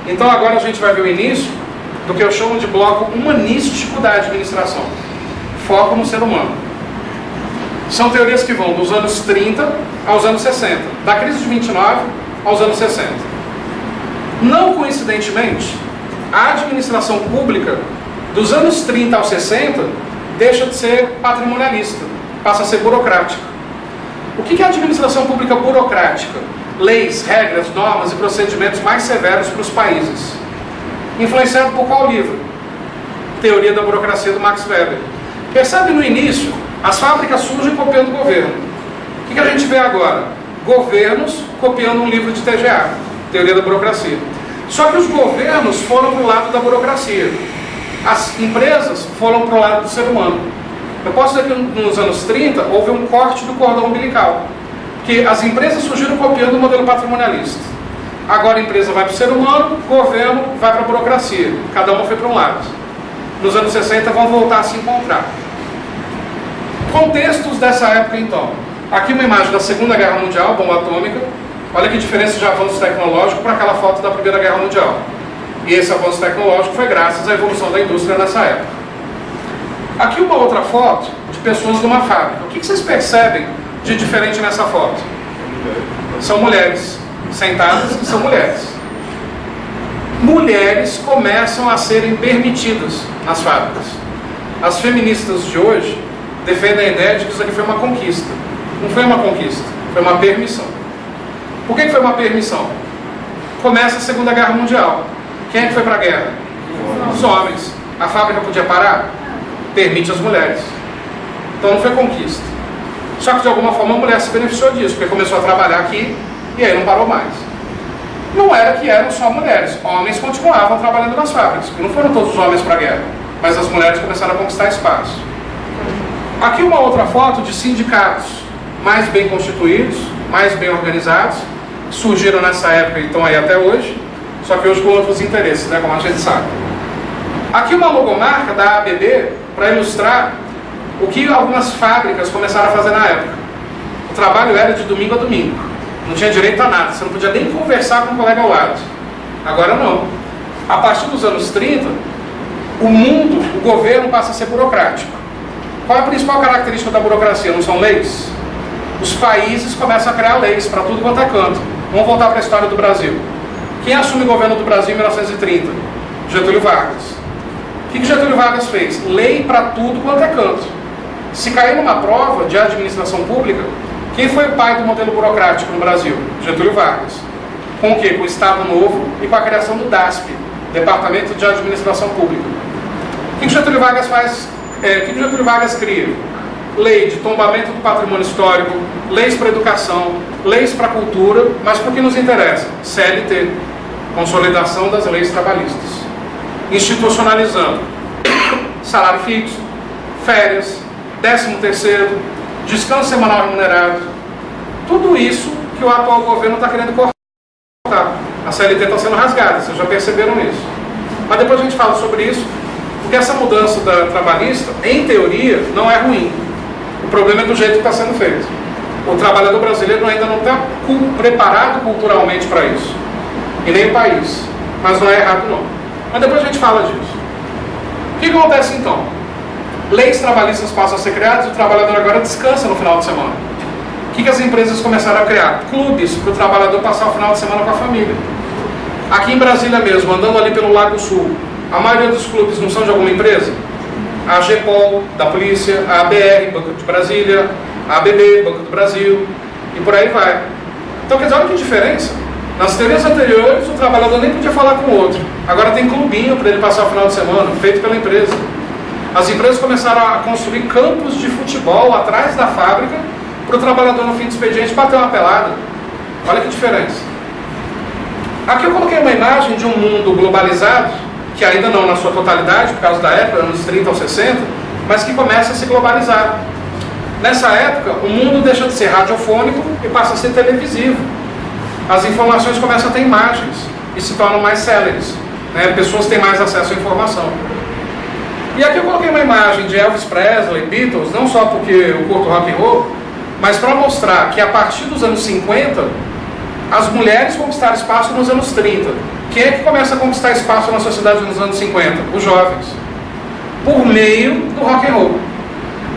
Então agora a gente vai ver o início do que eu chamo de bloco humanístico da administração. Foco no ser humano. São teorias que vão dos anos 30 aos anos 60, da crise de 29 aos anos 60. Não coincidentemente, a administração pública dos anos 30 aos 60 deixa de ser patrimonialista, passa a ser burocrática. O que é a administração pública burocrática? Leis, regras, normas e procedimentos mais severos para os países. Influenciado por qual livro? Teoria da Burocracia, do Max Weber. Percebe no início, as fábricas surgem copiando o governo. O que a gente vê agora? Governos copiando um livro de TGA, Teoria da Burocracia. Só que os governos foram para o lado da burocracia. As empresas foram para o lado do ser humano. Eu posso dizer que nos anos 30 houve um corte do cordão umbilical. Que as empresas surgiram copiando o modelo patrimonialista. Agora a empresa vai para o ser humano, o governo vai para a burocracia. Cada uma foi para um lado. Nos anos 60 vão voltar a se encontrar. Contextos dessa época então. Aqui uma imagem da Segunda Guerra Mundial, bomba atômica. Olha que diferença de avanço tecnológico para aquela foto da Primeira Guerra Mundial. E esse avanço tecnológico foi graças à evolução da indústria nessa época. Aqui uma outra foto de pessoas numa fábrica. O que vocês percebem de diferente nessa foto? São mulheres. Sentadas são mulheres. Mulheres começam a serem permitidas nas fábricas. As feministas de hoje defendem a ideia de que isso aqui foi uma conquista. Não foi uma conquista, foi uma permissão. Por que foi uma permissão? Começa a Segunda Guerra Mundial. Quem é que foi para a guerra? Os homens. A fábrica podia parar? Permite as mulheres. Então não foi conquista. Só que de alguma forma a mulher se beneficiou disso, porque começou a trabalhar aqui e aí não parou mais. Não era que eram só mulheres. Homens continuavam trabalhando nas fábricas, porque não foram todos os homens para a guerra, mas as mulheres começaram a conquistar espaço. Aqui uma outra foto de sindicatos mais bem constituídos, mais bem organizados, que surgiram nessa época e estão aí até hoje, só que hoje com outros interesses, né, como a gente sabe. Aqui uma logomarca da ABB para ilustrar o que algumas fábricas começaram a fazer na época. O trabalho era de domingo a domingo. Não tinha direito a nada. Você não podia nem conversar com o colega ao lado. Agora não. A partir dos anos 30, o mundo, o governo passa a ser burocrático. Qual é a principal característica da burocracia? Não são leis? Os países começam a criar leis para tudo quanto é canto. Vamos voltar para a história do Brasil. Quem assume o governo do Brasil em 1930? Getúlio Vargas. O que Getúlio Vargas fez? Lei para tudo quanto é canto. Se cair numa prova de administração pública, quem foi o pai do modelo burocrático no Brasil? Getúlio Vargas. Com o quê? Com o Estado Novo e com a criação do DASP, Departamento de Administração Pública. O que Getúlio Vargas faz? O que Getúlio Vargas cria? Lei de tombamento do patrimônio histórico, leis para educação, leis para cultura, mas por que nos interessa? CLT, Consolidação das Leis Trabalhistas. Institucionalizando salário fixo, férias, 13º, descanso semanal remunerado. Tudo isso que o atual governo está querendo cortar. A CLT está sendo rasgada, vocês já perceberam isso. Mas depois a gente fala sobre isso, porque essa mudança da trabalhista, em teoria, não é ruim. O problema é do jeito que está sendo feito. O trabalhador brasileiro ainda não está preparado culturalmente para isso. E nem o país. Mas não é errado não. Mas depois a gente fala disso. O que acontece então? Leis trabalhistas passam a ser criadas e o trabalhador agora descansa no final de semana. O que as empresas começaram a criar? Clubes para o trabalhador passar o final de semana com a família. Aqui em Brasília mesmo, andando ali pelo Lago Sul, a maioria dos clubes não são de alguma empresa? A AGEPOL, da polícia, a ABR, Banco de Brasília, a ABB, Banco do Brasil, e por aí vai. Então, quer dizer, olha que diferença. Nas teorias anteriores, o trabalhador nem podia falar com o outro. Agora tem clubinho para ele passar o final de semana, feito pela empresa. As empresas começaram a construir campos de futebol atrás da fábrica para o trabalhador no fim do expediente bater uma pelada. Olha que diferença. Aqui eu coloquei uma imagem de um mundo globalizado, que ainda não na sua totalidade, por causa da época, anos 30 ou 60, mas que começa a se globalizar. Nessa época, o mundo deixa de ser radiofônico e passa a ser televisivo. As informações começam a ter imagens e se tornam mais céleres, né? Pessoas têm mais acesso à informação. E aqui eu coloquei uma imagem de Elvis Presley, Beatles, não só porque eu curto rock and roll, mas para mostrar que a partir dos anos 50, as mulheres conquistaram espaço nos anos 30. Quem é que começa a conquistar espaço na sociedade nos anos 50? Os jovens. Por meio do rock and roll.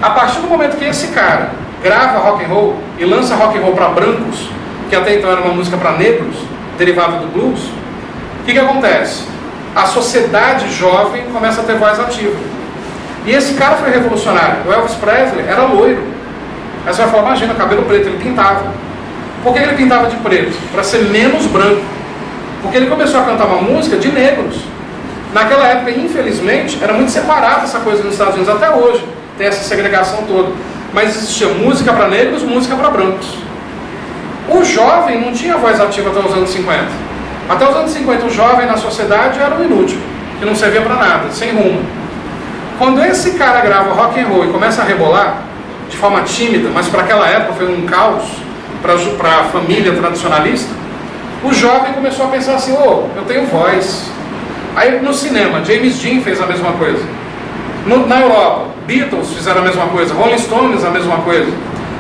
A partir do momento que esse cara grava rock and roll e lança rock and roll para brancos, que até então era uma música para negros, derivada do blues, o que acontece? A sociedade jovem começa a ter voz ativa. E esse cara foi revolucionário. O Elvis Presley era loiro. Aí você vai falar, imagina, cabelo preto, ele pintava. Por que ele pintava de preto? Para ser menos branco. Porque ele começou a cantar uma música de negros. Naquela época, infelizmente, era muito separada essa coisa nos Estados Unidos, até hoje. Tem essa segregação toda. Mas existia música para negros, música para brancos. O jovem não tinha voz ativa até os anos 50. Até os anos 50, o jovem na sociedade era um inútil, que não servia para nada, sem rumo. Quando esse cara grava rock and roll e começa a rebolar, de forma tímida, mas para aquela época foi um caos, para a família tradicionalista, o jovem começou a pensar assim, eu tenho voz. Aí no cinema, James Dean fez a mesma coisa. Na Europa, Beatles fizeram a mesma coisa, Rolling Stones a mesma coisa.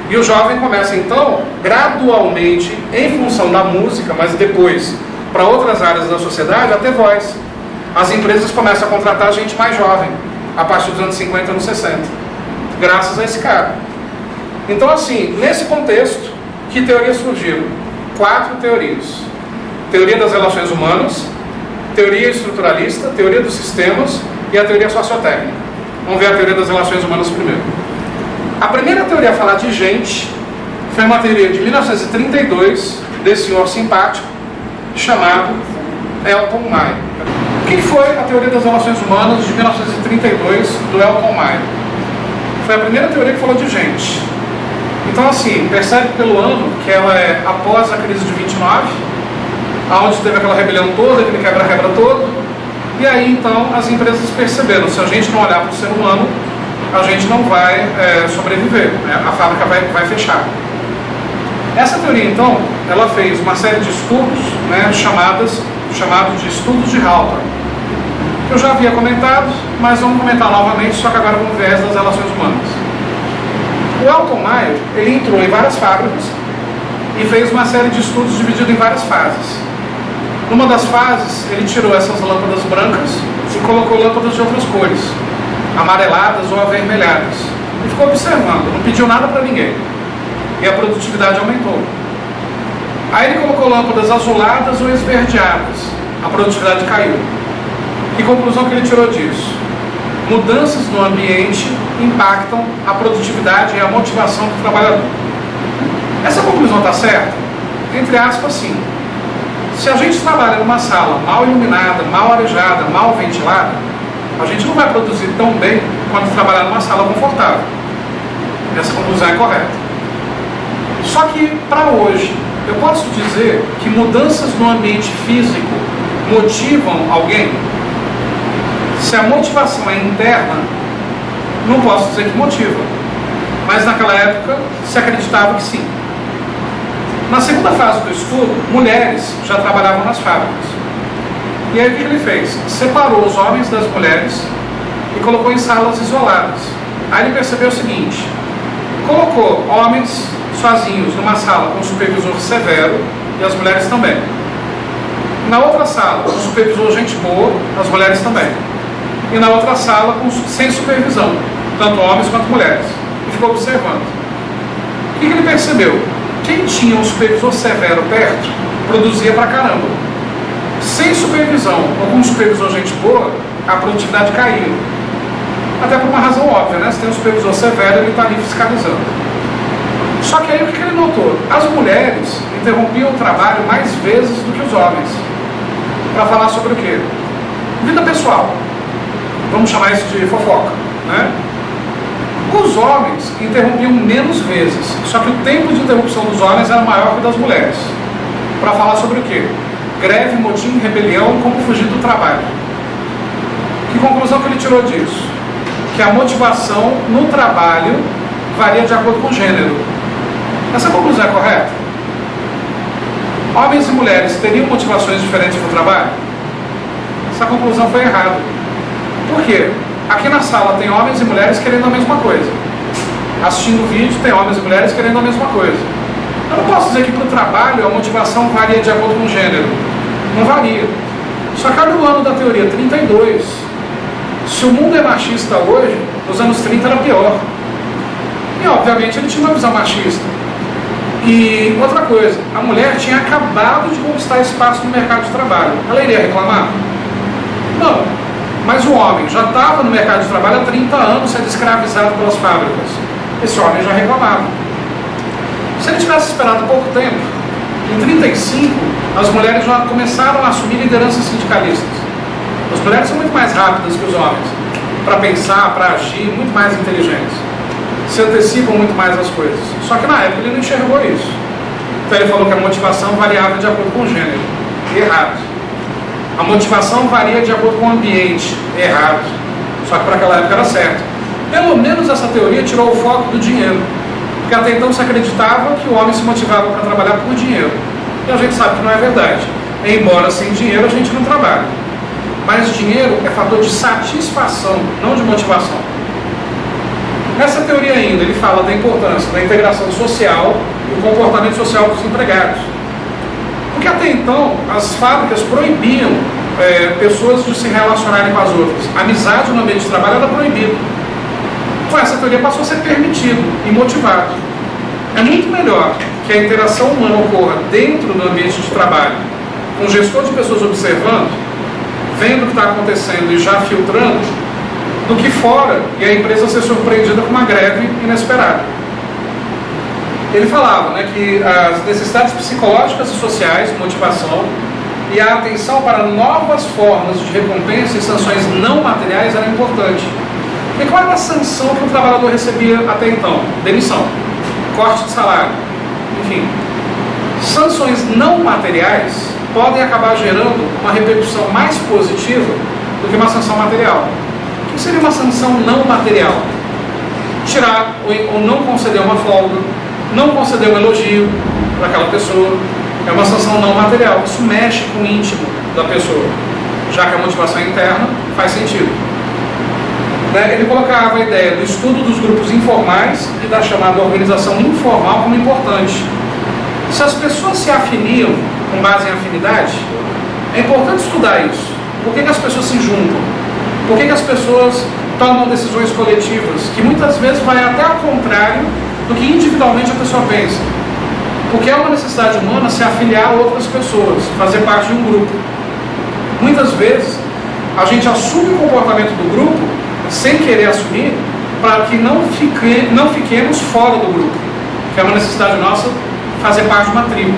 E o jovem começa então, gradualmente, em função da música, mas depois, para outras áreas da sociedade, a ter voz. As empresas começam a contratar gente mais jovem, a partir dos anos 50 e anos 60, graças a esse cara. Então assim, nesse contexto, que teorias surgiram? 4 teorias. Teoria das relações humanas, teoria estruturalista, teoria dos sistemas e a teoria sociotécnica. Vamos ver a teoria das relações humanas primeiro. A primeira teoria a falar de gente foi uma teoria de 1932, desse senhor simpático, chamado Elton Meyer. O que foi a teoria das relações humanas de 1932 do Elton Meyer? Foi a primeira teoria que falou de gente. Então assim, percebe pelo ano que ela é após a crise de 29, onde teve aquela rebelião toda, aquele quebra-quebra todo, e aí então as empresas perceberam, se a gente não olhar para o ser humano, a gente não vai sobreviver, né? A fábrica vai fechar. Essa teoria então, ela fez uma série de estudos, né, chamado de estudos de Halter, que eu já havia comentado, mas vamos comentar novamente, só que agora vamos ver das relações humanas. O Elton Meyer, ele entrou em várias fábricas e fez uma série de estudos dividido em várias fases. Numa das fases, ele tirou essas lâmpadas brancas e colocou lâmpadas de outras cores, amareladas ou avermelhadas, e ficou observando, não pediu nada para ninguém, e a produtividade aumentou. Aí ele colocou lâmpadas azuladas ou esverdeadas, a produtividade caiu. Que conclusão que ele tirou disso? Mudanças no ambiente impactam a produtividade e a motivação do trabalhador. Essa conclusão está certa? Entre aspas, sim. Se a gente trabalha numa sala mal iluminada, mal arejada, mal ventilada, a gente não vai produzir tão bem quanto trabalhar numa sala confortável. Essa conclusão é correta. Só que, para hoje, eu posso dizer que mudanças no ambiente físico motivam alguém? Se a motivação é interna, não posso dizer que motiva. Mas naquela época se acreditava que sim. Na segunda fase do estudo, mulheres já trabalhavam nas fábricas. E aí o que ele fez? Separou os homens das mulheres e colocou em salas isoladas. Aí ele percebeu o seguinte: colocou homens sozinhos numa sala com um supervisor severo e as mulheres também. Na outra sala, um supervisor gente boa, as mulheres também. E na outra sala, sem supervisão, tanto homens quanto mulheres. E ficou observando. O que ele percebeu? Quem tinha um supervisor severo perto, produzia pra caramba. Sem supervisão, ou com um supervisor gente boa, a produtividade caiu. Até por uma razão óbvia, né? Se tem um supervisor severo, ele está ali fiscalizando. Só que aí o que ele notou? As mulheres interrompiam o trabalho mais vezes do que os homens. Para falar sobre o quê? Vida pessoal. Vamos chamar isso de fofoca, né? Os homens interrompiam menos vezes, só que o tempo de interrupção dos homens era maior que o das mulheres. Para falar sobre o quê? Greve, motim, rebelião, como fugir do trabalho. Que conclusão que ele tirou disso? Que a motivação no trabalho varia de acordo com o gênero. Essa conclusão é correta? Homens e mulheres teriam motivações diferentes no trabalho? Essa conclusão foi errada. Por quê? Aqui na sala tem homens e mulheres querendo a mesma coisa. Assistindo o vídeo tem homens e mulheres querendo a mesma coisa. Eu não posso dizer que para o trabalho a motivação varia de acordo com o gênero. Não varia. Só que olha o ano da teoria, 32. Se o mundo é machista hoje, nos anos 30 era pior. E obviamente ele tinha uma visão machista. E outra coisa, a mulher tinha acabado de conquistar espaço no mercado de trabalho. Ela iria reclamar? Não. Mas o homem já estava no mercado de trabalho há 30 anos sendo escravizado pelas fábricas. Esse homem já reclamava. Se ele tivesse esperado pouco tempo, em 35, as mulheres já começaram a assumir lideranças sindicalistas. As mulheres são muito mais rápidas que os homens para pensar, para agir, muito mais inteligentes. Se antecipam muito mais as coisas. Só que na época ele não enxergou isso. Então ele falou que a motivação variava de acordo com o gênero. Errado. A motivação varia de acordo com o ambiente. Errado. Só que para aquela época era certo. Pelo menos essa teoria tirou o foco do dinheiro. Porque até então se acreditava que o homem se motivava para trabalhar por dinheiro. E a gente sabe que não é verdade. Embora sem dinheiro a gente não trabalha. Mas dinheiro é fator de satisfação, não de motivação. Nessa teoria ainda, ele fala da importância da integração social e o comportamento social dos empregados. Porque até então, as fábricas proibiam pessoas de se relacionarem com as outras. A amizade no ambiente de trabalho era proibida. Então essa teoria passou a ser permitido e motivado. É muito melhor que a interação humana ocorra dentro do ambiente de trabalho, com o gestor de pessoas observando, vendo o que está acontecendo e já filtrando, do que fora e a empresa ser surpreendida com uma greve inesperada. Ele falava que as necessidades psicológicas e sociais, motivação, e a atenção para novas formas de recompensa e sanções não materiais era importante. E qual era a sanção que o trabalhador recebia até então? Demissão, corte de salário, enfim. Sanções não materiais podem acabar gerando uma repercussão mais positiva do que uma sanção material. O que seria uma sanção não material? Tirar ou não conceder uma folga, não conceder um elogio para aquela pessoa. É uma sanção não material. Isso mexe com o íntimo da pessoa. Já que a motivação é interna, faz sentido. Ele colocava a ideia do estudo dos grupos informais e da chamada organização informal como importante. Se as pessoas se afiliam com base em afinidade, é importante estudar isso. Por que as pessoas se juntam? Por que as pessoas tomam decisões coletivas, que muitas vezes vai até ao contrário do que individualmente a pessoa pensa? Porque é uma necessidade humana se afiliar a outras pessoas, fazer parte de um grupo. Muitas vezes, a gente assume o comportamento do grupo, sem querer assumir, para que não fiquemos fora do grupo, que é uma necessidade nossa fazer parte de uma tribo.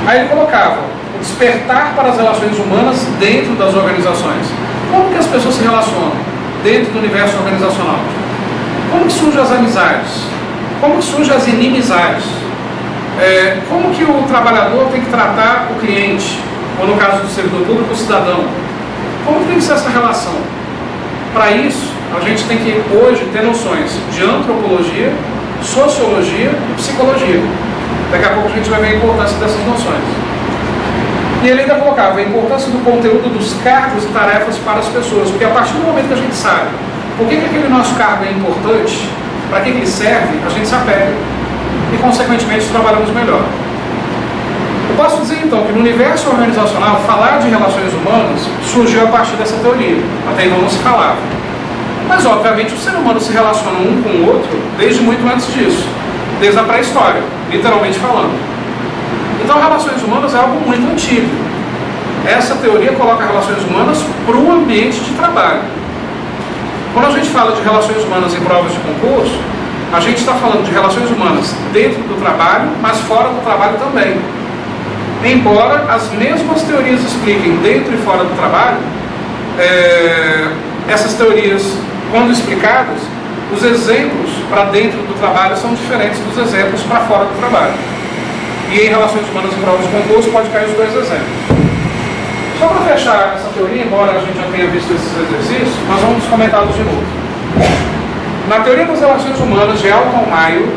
Aí ele colocava o despertar para as relações humanas dentro das organizações. Como que as pessoas se relacionam dentro do universo organizacional? Como que surgem as amizades? Como que surgem as inimizades? Como que o trabalhador tem que tratar o cliente? Ou no caso do servidor público, o cidadão? Como que tem que ser essa relação? Para isso, a gente tem que hoje ter noções de antropologia, sociologia e psicologia. Daqui a pouco a gente vai ver a importância dessas noções. E ele ainda colocava a importância do conteúdo dos cargos e tarefas para as pessoas, porque a partir do momento que a gente sabe por que aquele nosso cargo é importante, para que ele serve, a gente se apega e, consequentemente, trabalhamos melhor. Eu posso dizer, então, que no universo organizacional, falar de relações humanas surgiu a partir dessa teoria. Até então não se falava. Mas, obviamente, o ser humano se relaciona um com o outro desde muito antes disso, desde a pré-história, literalmente falando. Então, relações humanas é algo muito antigo. Essa teoria coloca relações humanas para o ambiente de trabalho. Quando a gente fala de relações humanas em provas de concurso, a gente está falando de relações humanas dentro do trabalho, mas fora do trabalho também. Embora as mesmas teorias expliquem dentro e fora do trabalho, essas teorias, quando explicadas, os exemplos para dentro do trabalho são diferentes dos exemplos para fora do trabalho. E em relações humanas em provas de concurso pode cair os dois exemplos. Só para fechar essa teoria, embora a gente já tenha visto esses exercícios, nós vamos comentá-los de novo. Na teoria das relações humanas de Alton Mayo,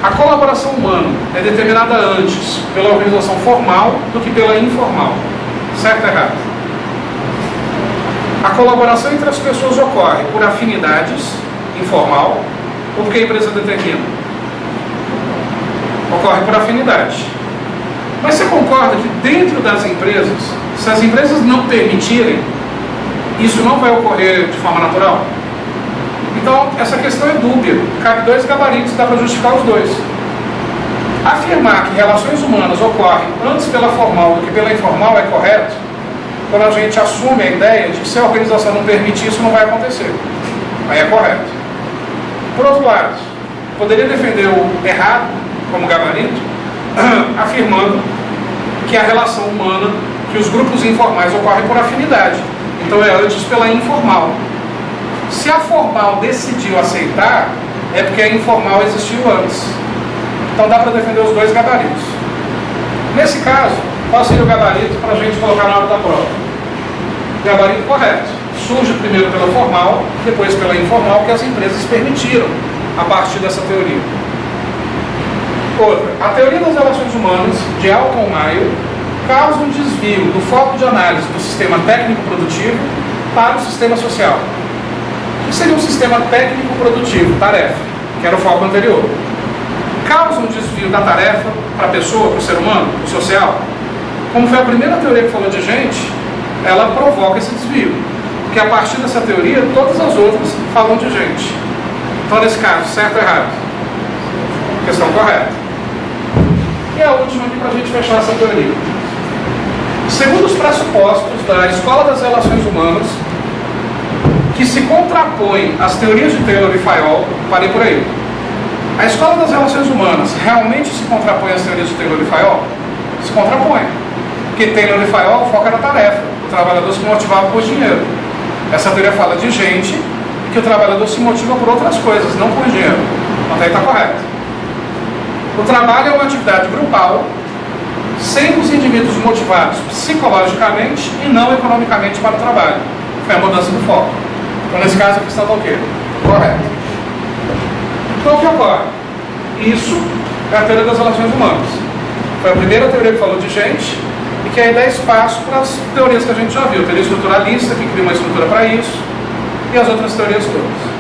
a colaboração humana é determinada antes pela organização formal do que pela informal. Certo ou errado? A colaboração entre as pessoas ocorre por afinidades, informal, ou porque a empresa determina? Ocorre por afinidade. Mas você concorda que dentro das empresas, se as empresas não permitirem, isso não vai ocorrer de forma natural? Então, essa questão é dúbia. Cabe dois gabaritos, dá para justificar os dois. Afirmar que relações humanas ocorrem antes pela formal do que pela informal é correto quando a gente assume a ideia de que se a organização não permitir, isso não vai acontecer. Aí é correto. Por outro lado, poderia defender o errado como gabarito, afirmando que a relação humana, que os grupos informais ocorrem por afinidade. Então é antes pela informal. Se a formal decidiu aceitar, é porque a informal existiu antes. Então dá para defender os dois gabaritos. Nesse caso, qual seria o gabarito para a gente colocar na hora da prova? Gabarito correto. Surge primeiro pela formal, depois pela informal, que as empresas permitiram a partir dessa teoria. Outra, a teoria das relações humanas, de Alton Mayo, causa um desvio do foco de análise do sistema técnico-produtivo para o sistema social. O que seria um sistema técnico-produtivo? Tarefa, que era o foco anterior. Causa um desvio da tarefa para a pessoa, para o ser humano, para o social. Como foi a primeira teoria que falou de gente, ela provoca esse desvio. Porque a partir dessa teoria, todas as outras falam de gente. Então, nesse caso, certo ou errado? Questão correta. E a última aqui para a gente fechar essa teoria. Segundo os pressupostos da Escola das Relações Humanas, que se contrapõem às teorias de Taylor e Fayol, parei por aí. A Escola das Relações Humanas realmente se contrapõe às teorias de Taylor e Fayol? Se contrapõe. Porque Taylor e Fayol, o foco era a tarefa. O trabalhador se motivava por dinheiro. Essa teoria fala de gente e que o trabalhador se motiva por outras coisas, não por dinheiro. Então aí está correto. O trabalho é uma atividade grupal, sem os indivíduos motivados psicologicamente e não economicamente para o trabalho. Foi a mudança do foco. Então, nesse caso, a questão está o quê? Correto. Então, o que ocorre? Isso é a teoria das relações humanas. Foi a primeira teoria que falou de gente e que aí dá espaço para as teorias que a gente já viu. A teoria estruturalista, que cria uma estrutura para isso, e as outras teorias todas.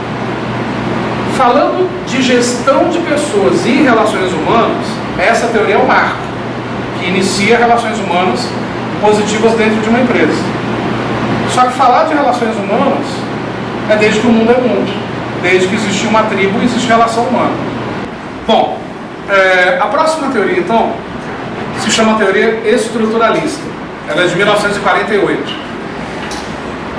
Falando de gestão de pessoas e relações humanas, essa teoria é o marco, que inicia relações humanas positivas dentro de uma empresa. Só que falar de relações humanas é desde que o mundo é mundo. Desde que existe uma tribo, existe relação humana. Bom, a próxima teoria, então, se chama teoria estruturalista. Ela é de 1948.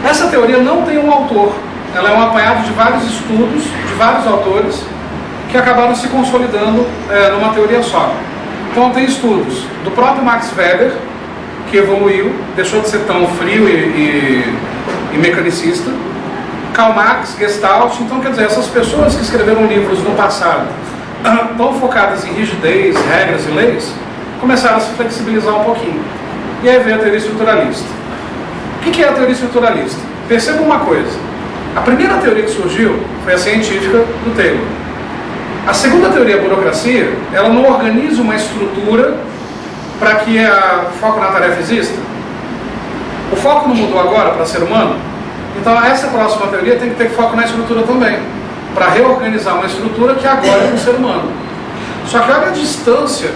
Essa teoria não tem um autor. Ela é um apanhado de vários estudos, de vários autores, que acabaram se consolidando numa teoria só. Então tem estudos do próprio Max Weber, que evoluiu, deixou de ser tão frio e mecanicista. Karl Marx, Gestalt. Então, quer dizer, essas pessoas que escreveram livros no passado, tão focadas em rigidez, regras e leis, começaram a se flexibilizar um pouquinho. E aí veio a teoria estruturalista. O que é a teoria estruturalista? Perceba uma coisa. A primeira teoria que surgiu foi a científica do Taylor. A segunda teoria, a burocracia, ela não organiza uma estrutura para que o foco na tarefa exista. O foco não mudou agora para ser humano? Então essa próxima teoria tem que ter foco na estrutura também, para reorganizar uma estrutura que agora é para o ser humano. Só que olha a distância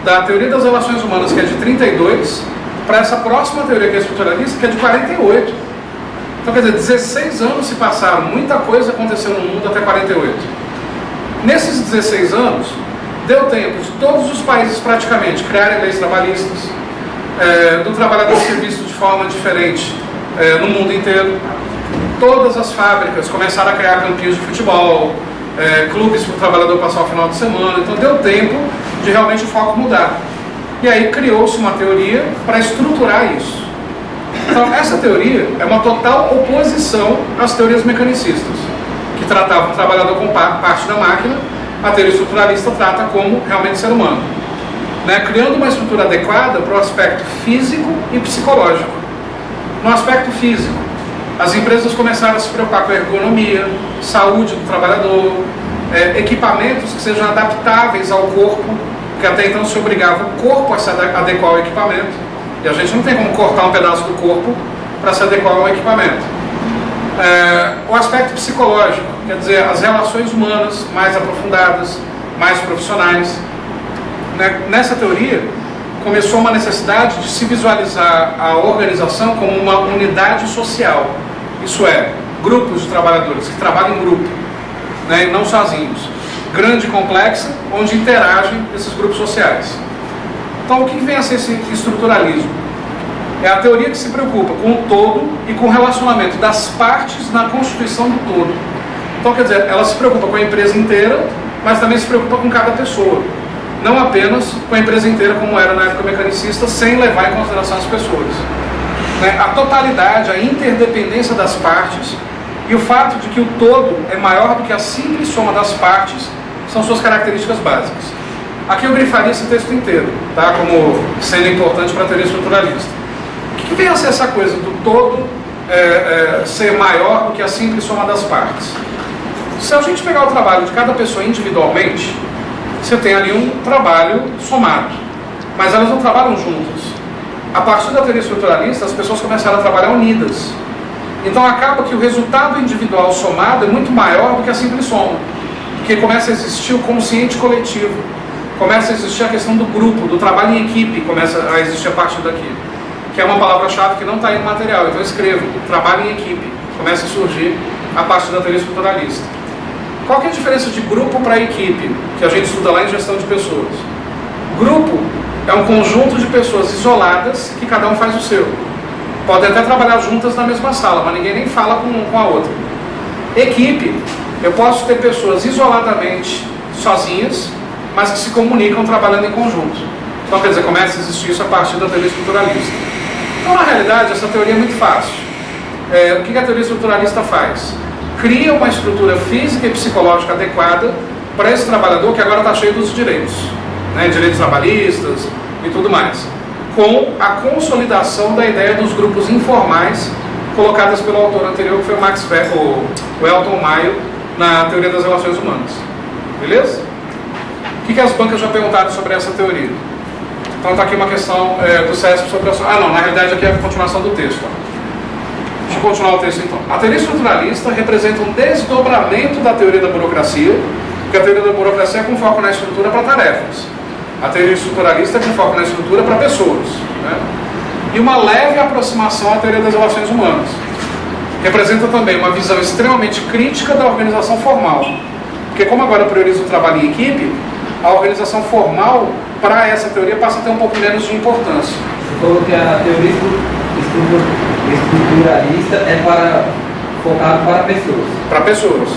da teoria das relações humanas, que é de 32, para essa próxima teoria que é estruturalista, que é de 48. Então, quer dizer, 16 anos se passaram, muita coisa aconteceu no mundo até 48. Nesses 16 anos, deu tempo de todos os países praticamente criarem leis trabalhistas, do trabalhador ser visto de forma diferente no mundo inteiro. Todas as fábricas começaram a criar campinhos de futebol, clubes para o trabalhador passar o final de semana. Então deu tempo de realmente o foco mudar. E aí criou-se uma teoria para estruturar isso. Então essa teoria é uma total oposição às teorias mecanicistas, que tratavam o trabalhador como parte da máquina. A teoria estruturalista trata como realmente ser humano, criando uma estrutura adequada para o aspecto físico e psicológico. No aspecto físico, as empresas começaram a se preocupar com a ergonomia, saúde do trabalhador, equipamentos que sejam adaptáveis ao corpo, porque até então se obrigava o corpo a se adequar ao equipamento, e a gente não tem como cortar um pedaço do corpo para se adequar ao equipamento. O aspecto psicológico, quer dizer, as relações humanas mais aprofundadas, mais profissionais. Nessa teoria, começou uma necessidade de se visualizar a organização como uma unidade social. Isso é, grupos de trabalhadores que trabalham em grupo, né, e não sozinhos. Grande e complexa, onde interagem esses grupos sociais. Então, o que vem a ser esse estruturalismo? É a teoria que se preocupa com o todo e com o relacionamento das partes na constituição do todo. Então, quer dizer, ela se preocupa com a empresa inteira, mas também se preocupa com cada pessoa. Não apenas com a empresa inteira, como era na época mecanicista, sem levar em consideração as pessoas. Né? A totalidade, a interdependência das partes e o fato de que o todo é maior do que a simples soma das partes são suas características básicas. Aqui eu grifaria esse texto inteiro, tá? Como sendo importante para a teoria estruturalista. O que vem a ser essa coisa do todo ser maior do que a simples soma das partes? Se a gente pegar o trabalho de cada pessoa individualmente, você tem ali um trabalho somado, mas elas não trabalham juntas. A partir da teoria estruturalista, as pessoas começaram a trabalhar unidas. Então acaba que o resultado individual somado é muito maior do que a simples soma, porque começa a existir o consciente coletivo, começa a existir a questão do grupo, do trabalho em equipe, começa a existir a partir daqui, que é uma palavra-chave que não está aí no material. Então eu escrevo, trabalho em equipe, começa a surgir a partir da teoria estruturalista. Qual que é a diferença de grupo para equipe, que a gente estuda lá em gestão de pessoas? Grupo é um conjunto de pessoas isoladas que cada um faz o seu. Podem até trabalhar juntas na mesma sala, mas ninguém nem fala com a outra. Equipe, eu posso ter pessoas isoladamente sozinhas, mas que se comunicam trabalhando em conjunto. Então, quer dizer, começa a existir isso a partir da teoria estruturalista. Então, na realidade, essa teoria é muito fácil. O que a teoria estruturalista faz? Cria uma estrutura física e psicológica adequada para esse trabalhador que agora está cheio dos direitos, né, direitos trabalhistas e tudo mais, com a consolidação da ideia dos grupos informais colocadas pelo autor anterior, que foi o Elton Mayo, na teoria das relações humanas. Beleza? O que as bancas já perguntaram sobre essa teoria? Então está aqui uma questão do CESP sobre a... Ah, não, na realidade aqui é a continuação do texto. Deixa eu continuar o texto então. A teoria estruturalista representa um desdobramento da teoria da burocracia, porque a teoria da burocracia é com foco na estrutura para tarefas. A teoria estruturalista é com foco na estrutura para pessoas, né? E uma leve aproximação à teoria das relações humanas. Representa também uma visão extremamente crítica da organização formal, porque como agora prioriza o trabalho em equipe, a organização formal, para essa teoria, passa a ter um pouco menos de importância. Você falou que a teoria estruturalista é focado para pessoas. Para pessoas,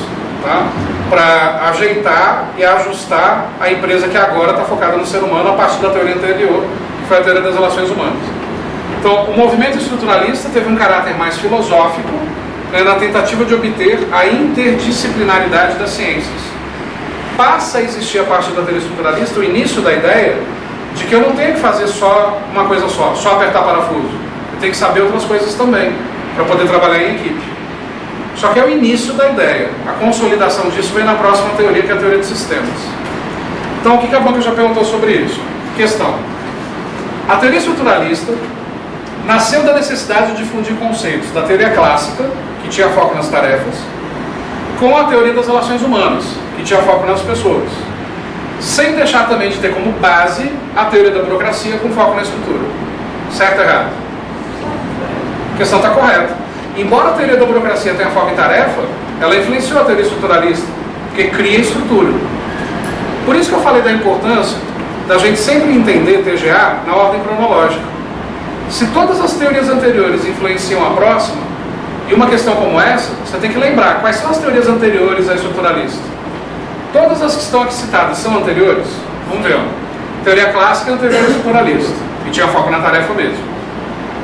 tá? Para ajeitar e ajustar a empresa que agora está focada no ser humano a partir da teoria anterior, que foi a teoria das relações humanas. Então, o movimento estruturalista teve um caráter mais filosófico, né, na tentativa de obter a interdisciplinaridade das ciências. Passa a existir a partir da teoria estruturalista o início da ideia de que eu não tenho que fazer só uma coisa só apertar parafuso. Eu tenho que saber outras coisas também, para poder trabalhar em equipe. Só que é o início da ideia. A consolidação disso vem na próxima teoria, que é a teoria de sistemas. Então, o que a banca já perguntou sobre isso? Questão. A teoria estruturalista nasceu da necessidade de difundir conceitos da teoria clássica, que tinha foco nas tarefas, com a teoria das relações humanas, que tinha foco nas pessoas, sem deixar também de ter como base a teoria da burocracia com foco na estrutura. Certo ou errado? A questão está correta. Embora a teoria da burocracia tenha foco em tarefa, ela influenciou a teoria estruturalista, porque cria estrutura. Por isso que eu falei da importância da gente sempre entender TGA na ordem cronológica. Se todas as teorias anteriores influenciam a próxima, e uma questão como essa, você tem que lembrar quais são as teorias anteriores à estruturalista. Todas as que estão aqui citadas são anteriores? Vamos ver. Teoria clássica é anterior à estruturalista, e tinha foco na tarefa mesmo.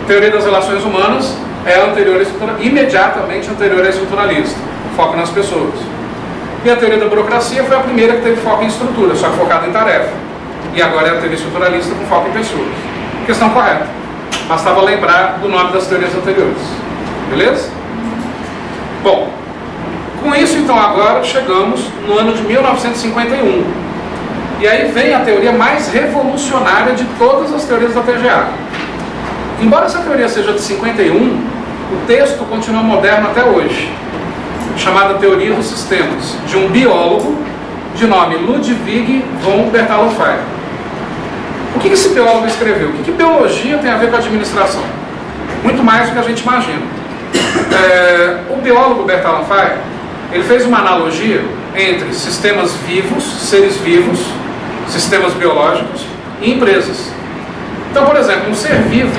Teoria das relações humanas é anterior imediatamente anterior à estruturalista, foco nas pessoas. E a teoria da burocracia foi a primeira que teve foco em estrutura, só que focada em tarefa. E agora é a teoria estruturalista com foco em pessoas. Questão correta. Bastava lembrar do nome das teorias anteriores. Beleza? Bom, com isso então agora chegamos no ano de 1951. E aí vem a teoria mais revolucionária de todas as teorias da TGA. Embora essa teoria seja de 51, o texto continua moderno até hoje, chamada Teoria dos Sistemas, de um biólogo de nome Ludwig von Bertalanffy. O que esse biólogo escreveu? O que biologia tem a ver com a administração? Muito mais do que a gente imagina. O biólogo Bertalan Fay, ele fez uma analogia entre sistemas vivos, seres vivos, sistemas biológicos e empresas. Então, por exemplo, um ser vivo,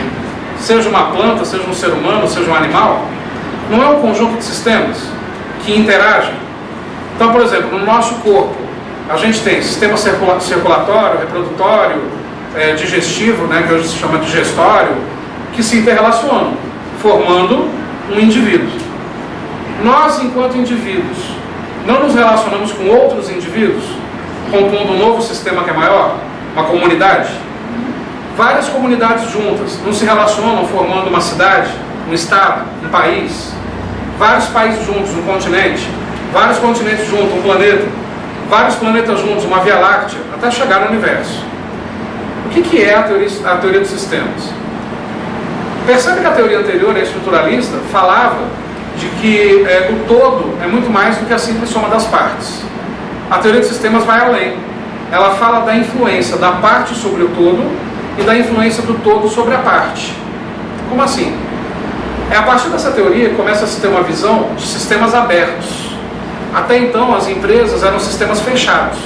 seja uma planta, seja um ser humano, seja um animal, não é um conjunto de sistemas que interagem. Então, por exemplo, no nosso corpo, a gente tem sistema circulatório, reprodutório, digestivo, né, que hoje se chama digestório, que se interrelacionam, formando um indivíduo. Nós, enquanto indivíduos, não nos relacionamos com outros indivíduos, compondo um novo sistema que é maior, uma comunidade? Várias comunidades juntas não se relacionam formando uma cidade, um estado, um país, vários países juntos, um continente, vários continentes juntos, um planeta, vários planetas juntos, uma Via Láctea, até chegar no universo. O que é a teoria dos sistemas? Percebe que a teoria anterior, a estruturalista, falava de que o todo é muito mais do que a simples soma das partes. A teoria dos sistemas vai além. Ela fala da influência da parte sobre o todo e da influência do todo sobre a parte. Como assim? A partir dessa teoria começa a se ter uma visão de sistemas abertos. Até então as empresas eram sistemas fechados.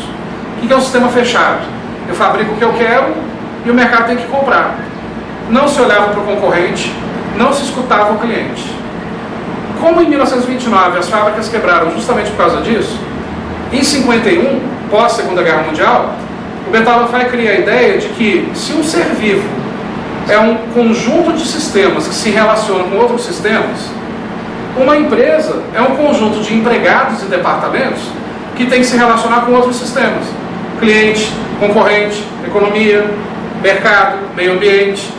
O que é um sistema fechado? Eu fabrico o que eu quero e o mercado tem que comprar. Não se olhava para o concorrente, não se escutava o cliente. Como em 1929 as fábricas quebraram justamente por causa disso, em 51, pós Segunda Guerra Mundial, o Bertalan Fay cria a ideia de que se um ser vivo é um conjunto de sistemas que se relacionam com outros sistemas, uma empresa é um conjunto de empregados e departamentos que tem que se relacionar com outros sistemas. Cliente, concorrente, economia, mercado, meio ambiente,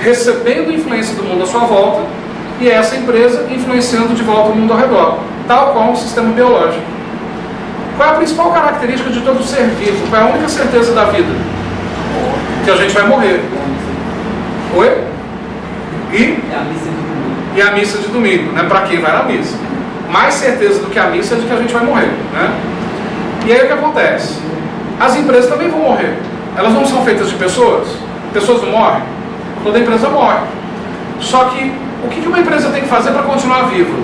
recebendo influência do mundo à sua volta e essa empresa influenciando de volta o mundo ao redor, tal qual um sistema biológico. Qual é a principal característica de todo ser vivo? Qual é a única certeza da vida? Que a gente vai morrer. Oi? E a missa de domingo, né? Para quem vai na missa. Mais certeza do que a missa é de que a gente vai morrer, né? E aí o que acontece? As empresas também vão morrer. Elas não são feitas de pessoas? Pessoas não morrem? Toda empresa morre. Só que o que uma empresa tem que fazer para continuar viva?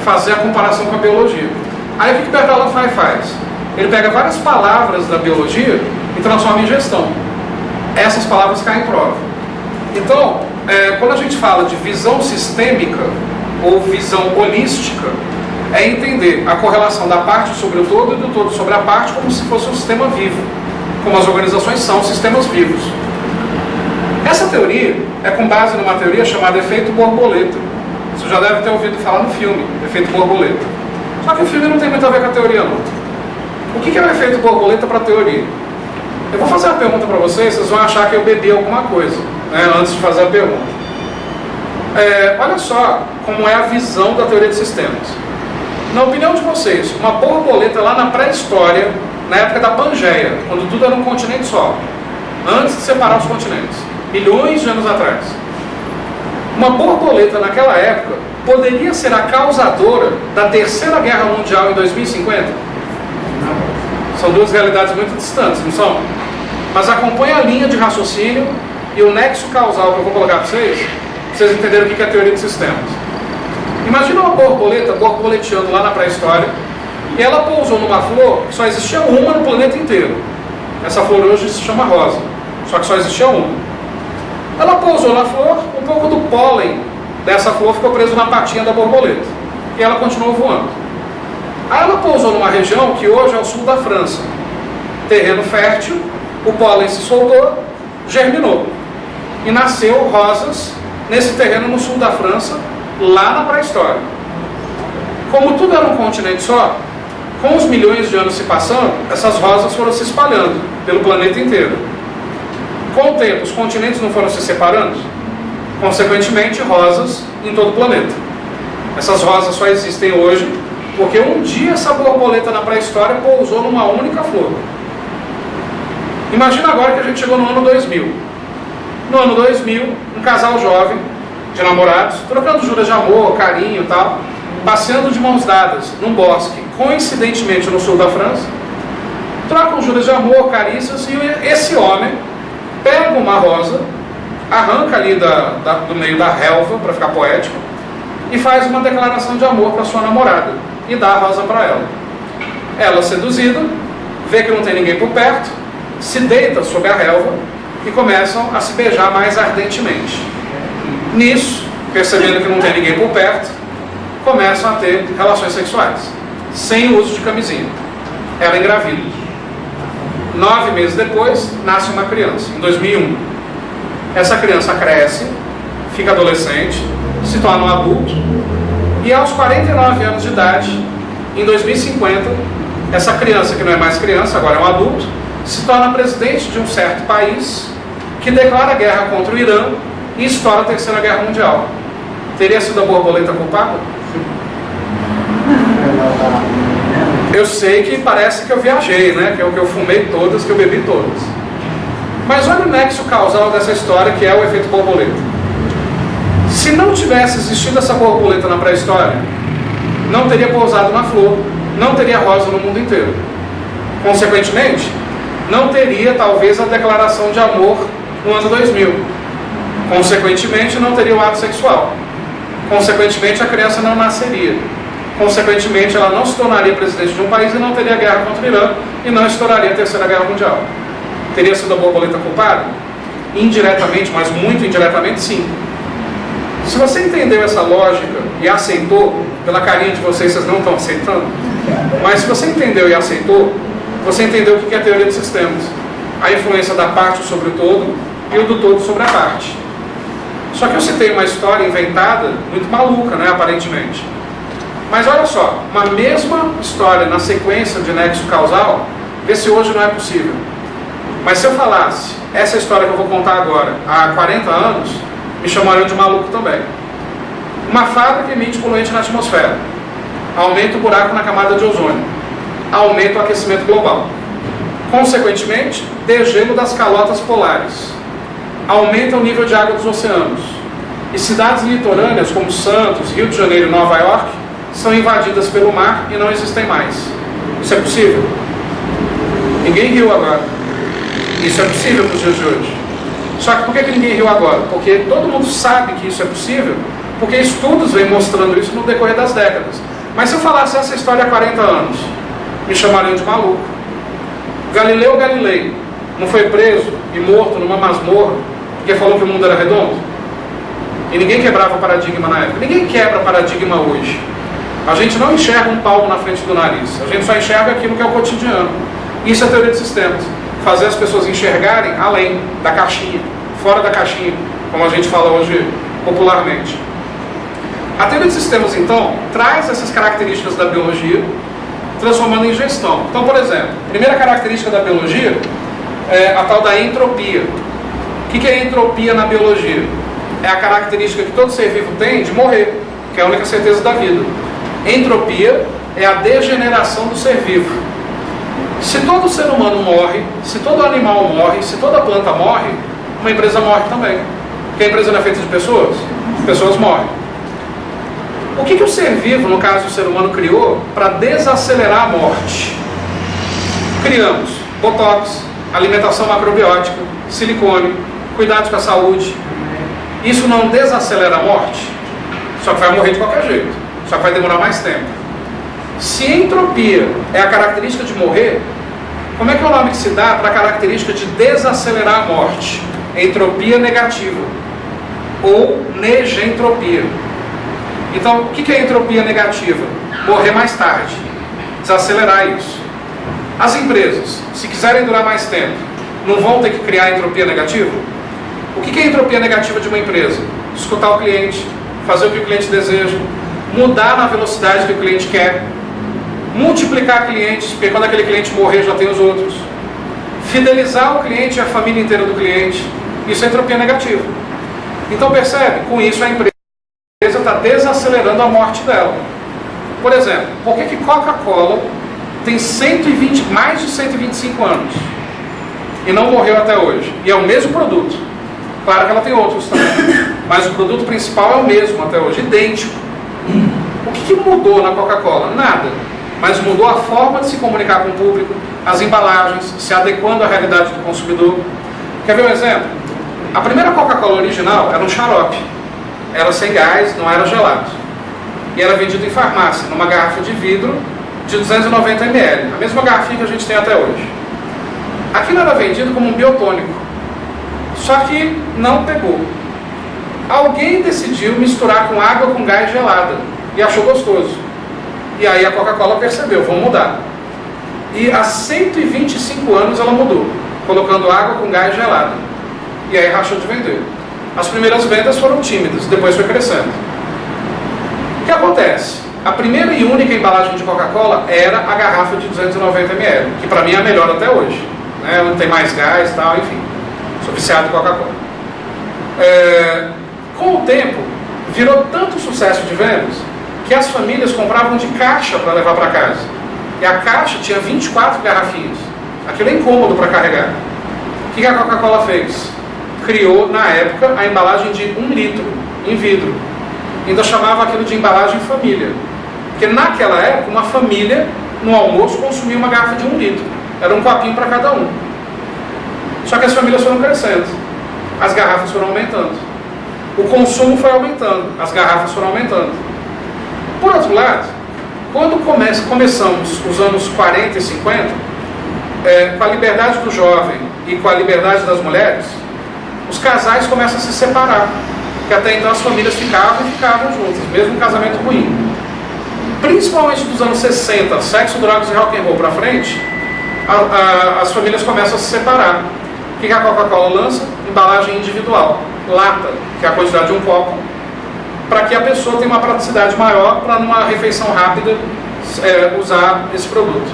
Fazer a comparação com a biologia. Aí o que Bertalan Fay faz? Ele pega várias palavras da biologia e transforma em gestão. Essas palavras caem em prova. Então, quando a gente fala de visão sistêmica ou visão holística, é entender a correlação da parte sobre o todo e do todo sobre a parte como se fosse um sistema vivo, como as organizações são sistemas vivos. Essa teoria é com base numa teoria chamada efeito borboleta. Você já deve ter ouvido falar no filme, efeito borboleta. Só que o filme não tem muito a ver com a teoria, não. O que é o efeito borboleta para a teoria? Eu vou fazer uma pergunta para vocês, vocês vão achar que eu bebi alguma coisa, né, antes de fazer a pergunta. Olha só como é a visão da teoria de sistemas. Na opinião de vocês, uma borboleta lá na pré-história, na época da Pangeia, quando tudo era um continente só, antes de separar os continentes, milhões de anos atrás, uma borboleta naquela época poderia ser a causadora da Terceira Guerra Mundial em 2050? São duas realidades muito distantes, não são? Mas acompanha a linha de raciocínio e o nexo causal que eu vou colocar para vocês entenderem o que é a teoria de sistemas. Imagina uma borboleta borboleteando lá na pré-história e ela pousou numa flor que só existia uma no planeta inteiro. Essa flor hoje se chama rosa, só que só existia uma. Ela pousou na flor, um pouco do pólen dessa flor ficou preso na patinha da borboleta e ela continuou voando. Aí ela pousou numa região que hoje é o sul da França, terreno fértil, o pólen se soltou, germinou e nasceu rosas nesse terreno no sul da França, lá na pré-história. Como tudo era um continente só, com os milhões de anos se passando, essas rosas foram se espalhando pelo planeta inteiro. Com o tempo, os continentes não foram se separando? Consequentemente, rosas em todo o planeta. Essas rosas só existem hoje porque um dia essa borboleta na pré-história pousou numa única flor. Imagina agora que a gente chegou no ano 2000. No ano 2000, um casal jovem, de namorados, trocando juras de amor, carinho e tal, passeando de mãos dadas num bosque, coincidentemente no sul da França, trocam juras de amor, carícias, e esse homem pega uma rosa, arranca ali do meio da relva, para ficar poético, e faz uma declaração de amor para sua namorada, e dá a rosa para ela. Ela, seduzida, vê que não tem ninguém por perto, se deita sob a relva e começam a se beijar mais ardentemente. Nisso, percebendo que não tem ninguém por perto, começam a ter relações sexuais, sem uso de camisinha. Ela engravida. 9 meses depois, nasce uma criança, em 2001. Essa criança cresce, fica adolescente, se torna um adulto, e aos 49 anos de idade, em 2050, essa criança, que não é mais criança, agora é um adulto, se torna presidente de um certo país, que declara guerra contra o Irã e estoura a Terceira Guerra Mundial. Teria sido a borboleta culpada? Eu sei que parece que eu viajei, né? Que eu fumei todas, que eu bebi todas. Mas olha o nexo causal dessa história, que é o efeito borboleta. Se não tivesse existido essa borboleta na pré-história, não teria pousado na flor, não teria rosa no mundo inteiro. Consequentemente, não teria talvez a declaração de amor no ano 2000. Consequentemente, não teria o ato sexual. Consequentemente, a criança não nasceria. Consequentemente, ela não se tornaria presidente de um país e não teria guerra contra o Irã e não estouraria a Terceira Guerra Mundial. Teria sido a borboleta culpada? Indiretamente, mas muito indiretamente, sim. Se você entendeu essa lógica e aceitou, pela carinha de vocês não estão aceitando, mas se você entendeu e aceitou, você entendeu o que é a teoria de sistemas. A influência da parte sobre o todo e o do todo sobre a parte. Só que eu citei uma história inventada, muito maluca, né, aparentemente. Mas olha só, uma mesma história na sequência de nexo causal, vê se hoje não é possível. Mas se eu falasse essa história que eu vou contar agora, há 40 anos, me chamariam de maluco também. Uma fábrica emite poluente na atmosfera, aumenta o buraco na camada de ozônio, aumenta o aquecimento global. Consequentemente, degelo das calotas polares, aumenta o nível de água dos oceanos. E cidades litorâneas como Santos, Rio de Janeiro e Nova York são invadidas pelo mar e não existem mais. Isso é possível? Ninguém riu agora. Isso é possível nos dias de hoje. Só que por que ninguém riu agora? Porque todo mundo sabe que isso é possível, porque estudos vêm mostrando isso no decorrer das décadas. Mas se eu falasse essa história há 40 anos, me chamariam de maluco. Galileu Galilei não foi preso e morto numa masmorra porque falou que o mundo era redondo? E ninguém quebrava paradigma na época. Ninguém quebra paradigma hoje. A gente não enxerga um palmo na frente do nariz. A gente só enxerga aquilo que é o cotidiano. Isso é teoria de sistemas. Fazer as pessoas enxergarem além da caixinha, fora da caixinha, como a gente fala hoje popularmente. A teoria de sistemas, então, traz essas características da biologia, transformando em gestão. Então, por exemplo, a primeira característica da biologia é a tal da entropia. O que é entropia na biologia? É a característica que todo ser vivo tem de morrer, que é a única certeza da vida. Entropia é a degeneração do ser vivo. Se todo ser humano morre, se todo animal morre, se toda planta morre, uma empresa morre também. Porque a empresa não é feita de pessoas? As pessoas morrem. O que o ser vivo, no caso o ser humano, criou para desacelerar a morte? Criamos botox, alimentação macrobiótica, silicone, cuidados com a saúde. Isso não desacelera a morte? Só que vai morrer de qualquer jeito. Só que vai demorar mais tempo. Se entropia é a característica de morrer, como é que é o nome que se dá para a característica de desacelerar a morte? Entropia negativa. Ou negentropia. Então, o que é entropia negativa? Morrer mais tarde. Desacelerar isso. As empresas, se quiserem durar mais tempo, não vão ter que criar entropia negativa? O que é entropia negativa de uma empresa? Escutar o cliente, fazer o que o cliente deseja, mudar na velocidade que o cliente quer, multiplicar clientes, porque quando aquele cliente morrer já tem os outros, fidelizar o cliente e a família inteira do cliente. Isso é entropia negativa. Então percebe? Com isso a empresa está desacelerando a morte dela. Por exemplo, por que Coca-Cola tem mais de 125 anos e não morreu até hoje? E é o mesmo produto. Claro que ela tem outros também, mas o produto principal é o mesmo até hoje, idêntico. O que mudou na Coca-Cola? Nada. Mas mudou a forma de se comunicar com o público, as embalagens, se adequando à realidade do consumidor. Quer ver um exemplo? A primeira Coca-Cola original era um xarope. Era sem gás, não era gelado. E era vendido em farmácia, numa garrafa de vidro de 290 ml. A mesma garrafinha que a gente tem até hoje. Aquilo era vendido como um biotônico. Só que não pegou. Alguém decidiu misturar com água com gás gelada. E achou gostoso. E aí a Coca-Cola percebeu, vamos mudar. E há 125 anos ela mudou, colocando água com gás gelado. E aí rachou de vender. As primeiras vendas foram tímidas, depois foi crescendo. O que acontece? A primeira e única embalagem de Coca-Cola era a garrafa de 290 ml, que para mim é a melhor até hoje. Né? Não tem mais gás e tal, enfim. Sou viciado em Coca-Cola. Com o tempo, virou tanto sucesso de vendas que as famílias compravam de caixa para levar para casa. E a caixa tinha 24 garrafinhas. Aquilo é incômodo para carregar. O que a Coca-Cola fez? Criou, na época, a embalagem de 1 litro, em vidro. Ainda chamava aquilo de embalagem família. Porque naquela época, uma família, no almoço, consumia uma garrafa de 1 litro. Era um copinho para cada um. Só que as famílias foram crescendo. As garrafas foram aumentando. O consumo foi aumentando. As garrafas foram aumentando. Por outro lado, quando começamos os anos 40 e 50, com a liberdade do jovem e com a liberdade das mulheres, os casais começam a se separar. Porque até então as famílias ficavam juntas, mesmo um casamento ruim. Principalmente dos anos 60, sexo, drogas e rock and roll para frente, as famílias começam a se separar. O que a Coca-Cola lança? Embalagem individual, lata, que é a quantidade de um copo, para que a pessoa tenha uma praticidade maior para numa refeição rápida usar esse produto.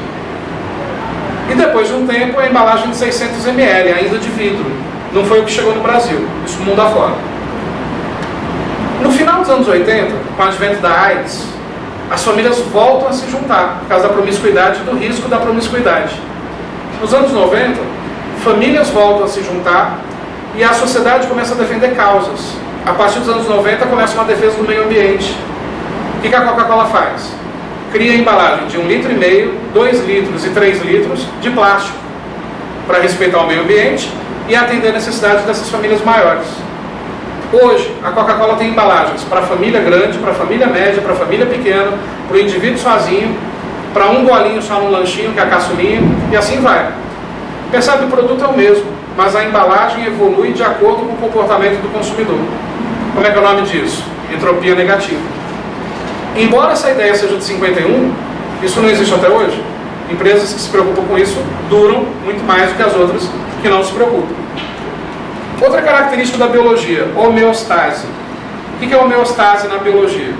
E depois de um tempo, a embalagem de 600 ml, ainda de vidro. Não foi o que chegou no Brasil, isso mundo afora. No final dos anos 80, com o advento da AIDS, as famílias voltam a se juntar, por causa da promiscuidade e do risco da promiscuidade. Nos anos 90, famílias voltam a se juntar e a sociedade começa a defender causas. A partir dos anos 90 começa uma defesa do meio ambiente. O que a Coca-Cola faz? Cria a embalagem de 1,5 litro, 2 litros e 3 litros de plástico para respeitar o meio ambiente e atender a necessidade dessas famílias maiores. Hoje, a Coca-Cola tem embalagens para a família grande, para a família média, para a família pequena, para o indivíduo sozinho, para um golinho só no lanchinho, que é a caçulinha, e assim vai. Percebe, o produto é o mesmo, mas a embalagem evolui de acordo com o comportamento do consumidor. Como é que é o nome disso? Entropia negativa. Embora essa ideia seja de 51, isso não existe até hoje. Empresas que se preocupam com isso duram muito mais do que as outras que não se preocupam. Outra característica da biologia, homeostase. O que é homeostase na biologia?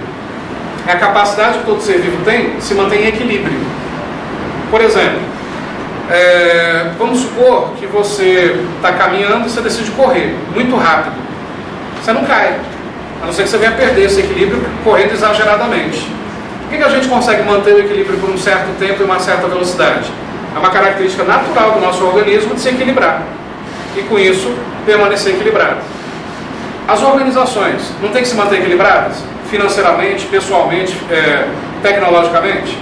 É a capacidade que todo ser vivo tem de se manter em equilíbrio. Por exemplo, vamos supor que você está caminhando e você decide correr muito rápido. Você não cai, a não ser que você venha perder esse equilíbrio correndo exageradamente. Por que a gente consegue manter o equilíbrio por um certo tempo e uma certa velocidade? É uma característica natural do nosso organismo de se equilibrar. E com isso, permanecer equilibrado. As organizações não têm que se manter equilibradas? Financeiramente, pessoalmente, tecnologicamente?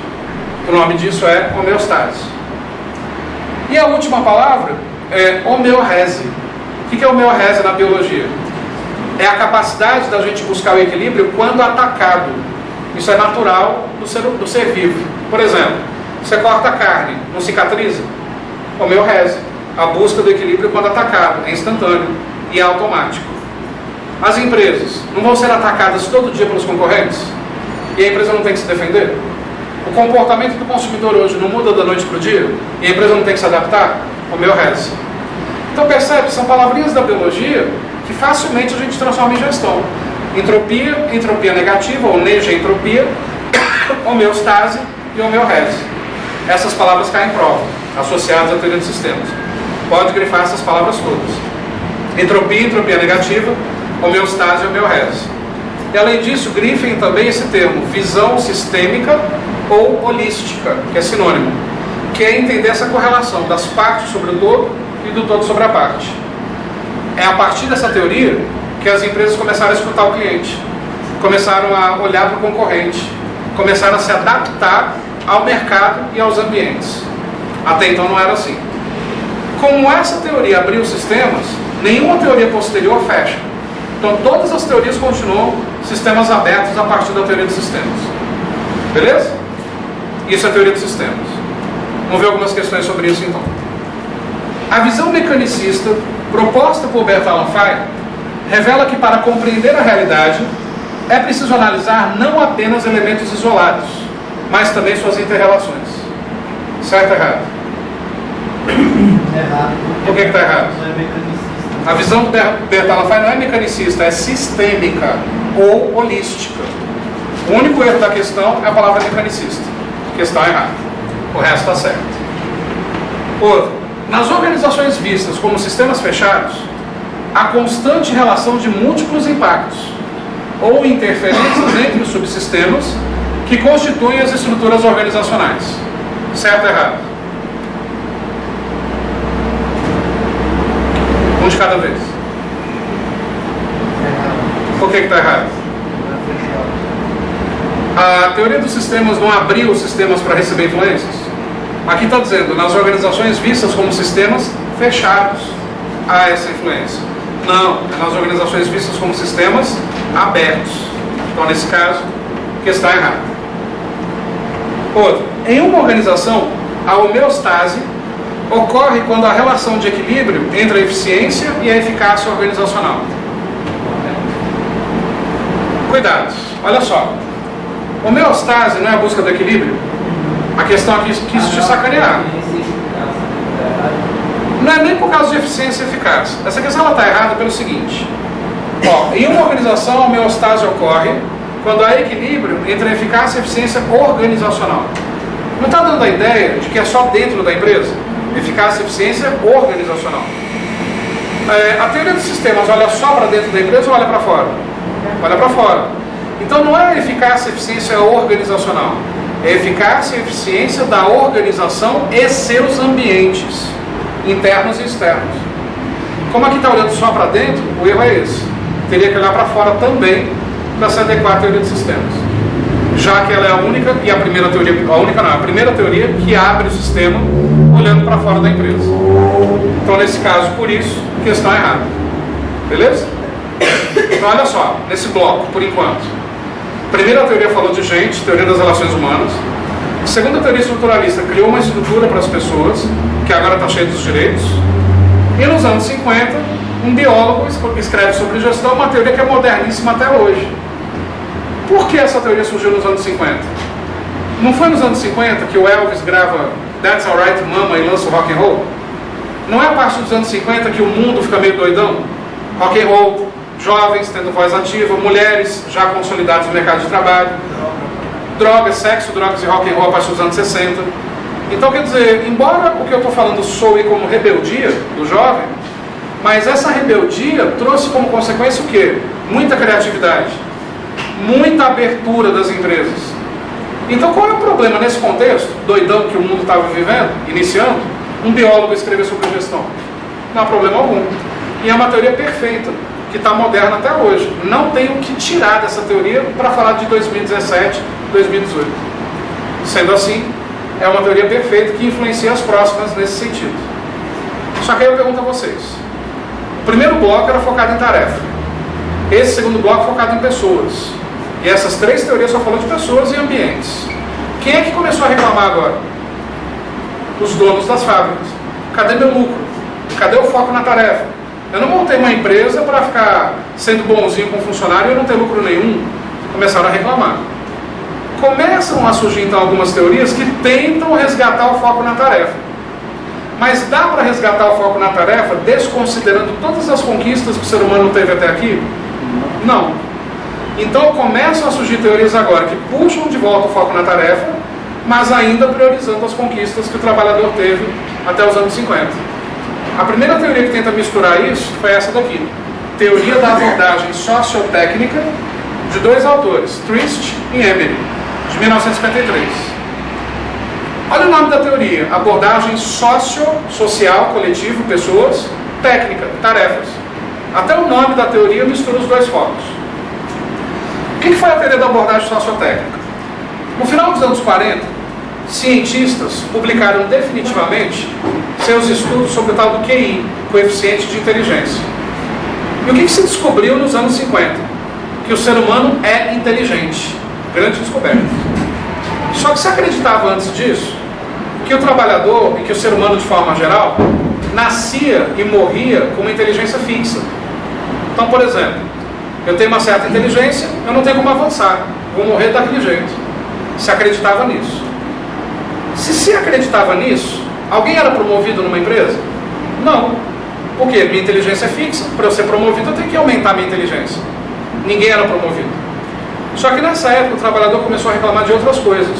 O nome disso é homeostase. E a última palavra é homeorese. O que é homeorese na biologia? É a capacidade da gente buscar o equilíbrio quando atacado. Isso é natural do ser vivo. Por exemplo, você corta a carne, não cicatriza? Homeorese. A busca do equilíbrio quando atacado, é instantâneo e é automático. As empresas não vão ser atacadas todo dia pelos concorrentes? E a empresa não tem que se defender? O comportamento do consumidor hoje não muda da noite para o dia? E a empresa não tem que se adaptar? Homeorese. Então percebe, são palavrinhas da biologia que facilmente a gente transforma em gestão. Entropia, entropia negativa ou negeentropia, homeostase e homeorese. Essas palavras caem em prova, associadas à teoria de sistemas. Pode grifar essas palavras todas. Entropia, entropia negativa, homeostase e homeorese. E além disso, grifem também esse termo, visão sistêmica ou holística, que é sinônimo, que é entender essa correlação das partes sobre o todo e do todo sobre a parte. É a partir dessa teoria que as empresas começaram a escutar o cliente, começaram a olhar para o concorrente, começaram a se adaptar ao mercado e aos ambientes. Até então não era assim. como essa teoria abriu sistemas, nenhuma teoria posterior fecha. Então todas as teorias continuam sistemas abertos a partir da teoria dos sistemas. Beleza? Isso é a teoria dos sistemas. Vamos ver algumas questões sobre isso então. A visão mecanicista proposta por Bertalan Fay revela que para compreender a realidade é preciso analisar não apenas elementos isolados, mas também suas interrelações. Certo ou errado? Errado. Por que está errado? Não é mecanicista. A visão do Bertalan Fay não é mecanicista, é sistêmica ou holística. O único erro da questão é a palavra mecanicista. Questão errada. O resto está certo. Outro. Nas organizações vistas como sistemas fechados, há constante relação de múltiplos impactos ou interferências entre os subsistemas que constituem as estruturas organizacionais. Certo ou errado? Um de cada vez. Errado. Por que está errado? Não é fechado. A teoria dos sistemas não abriu os sistemas para receber influências? Aqui está dizendo, nas organizações vistas como sistemas fechados a essa influência. Não, é nas organizações vistas como sistemas abertos. Então, nesse caso, questão errada. Outro. Em uma organização, a homeostase ocorre quando a relação de equilíbrio entre a eficiência e a eficácia organizacional. Cuidado, olha só. Homeostase não é a busca do equilíbrio? A questão aqui quis te sacanear. Não é nem por causa de eficiência e eficácia. Essa questão está errada pelo seguinte. Em uma organização, a homeostase ocorre quando há equilíbrio entre a eficácia e a eficiência organizacional. Não está dando a ideia de que é só dentro da empresa? Eficácia e eficiência organizacional. A teoria dos sistemas olha só para dentro da empresa ou olha para fora? Olha para fora. Então não é eficácia e eficiência organizacional. É eficácia e eficiência da organização e seus ambientes, internos e externos. Como aqui está olhando só para dentro, o erro é esse. Teria que olhar para fora também para se adequar à teoria de sistemas. Já que ela é a única, e a primeira teoria, a primeira teoria que abre o sistema olhando para fora da empresa. Então, nesse caso, por isso, questão errada. Beleza? Então, olha só, nesse bloco, por enquanto. A primeira teoria falou de gente, teoria das relações humanas. A segunda teoria estruturalista criou uma estrutura para as pessoas, que agora está cheia dos direitos. E nos anos 50, um biólogo escreve sobre gestão, uma teoria que é moderníssima até hoje. Por que essa teoria surgiu nos anos 50? Não foi nos anos 50 que o Elvis grava That's Alright Mama e lança o rock and roll? Não é a partir dos anos 50 que o mundo fica meio doidão? Rock and roll, jovens tendo voz ativa, mulheres já consolidadas no mercado de trabalho, drogas, sexo, drogas e rock and roll a partir dos anos 60. Então, quer dizer, embora o que eu estou falando soe como rebeldia do jovem, mas essa rebeldia trouxe como consequência o quê? Muita criatividade, muita abertura das empresas. Então, qual é o problema nesse contexto, doidão que o mundo estava vivendo, iniciando, um biólogo escrever sobre gestão? Não há problema algum. E é uma teoria perfeita, que está moderna até hoje. Não tem o que tirar dessa teoria para falar de 2017, 2018. Sendo assim, é uma teoria perfeita que influencia as próximas nesse sentido. Só que aí eu pergunto a vocês. O primeiro bloco era focado em tarefa. Esse segundo bloco focado em pessoas. E essas três teorias só falam de pessoas e ambientes. Quem é que começou a reclamar agora? Os donos das fábricas. Cadê meu lucro? Cadê o foco na tarefa? Eu não montei uma empresa para ficar sendo bonzinho com o funcionário e eu não ter lucro nenhum. Começaram a reclamar. Começam a surgir então algumas teorias que tentam resgatar o foco na tarefa. Mas dá para resgatar o foco na tarefa desconsiderando todas as conquistas que o ser humano teve até aqui? Não. Então começam a surgir teorias agora que puxam de volta o foco na tarefa, mas ainda priorizando as conquistas que o trabalhador teve até os anos 50. A primeira teoria que tenta misturar isso foi essa daqui. Teoria da abordagem sociotécnica, de dois autores, Trist e Emery, de 1953. Olha o nome da teoria: abordagem social, coletivo, pessoas, técnica, tarefas. Até o nome da teoria mistura os dois focos. O que foi a teoria da abordagem sociotécnica? No final dos anos 40, cientistas publicaram definitivamente seus estudos sobre o tal do QI, coeficiente de inteligência. E o que se descobriu nos anos 50? Que o ser humano é inteligente. Grande descoberta. Só que se acreditava antes disso que o trabalhador, e que o ser humano de forma geral, nascia e morria com uma inteligência fixa. Então, por exemplo, eu tenho uma certa inteligência, eu não tenho como avançar, vou morrer daquele jeito. Se acreditava nisso. Se acreditava nisso, alguém era promovido numa empresa? Não. Por quê? Minha inteligência é fixa, para eu ser promovido eu tenho que aumentar minha inteligência. Ninguém era promovido. Só que nessa época o trabalhador começou a reclamar de outras coisas.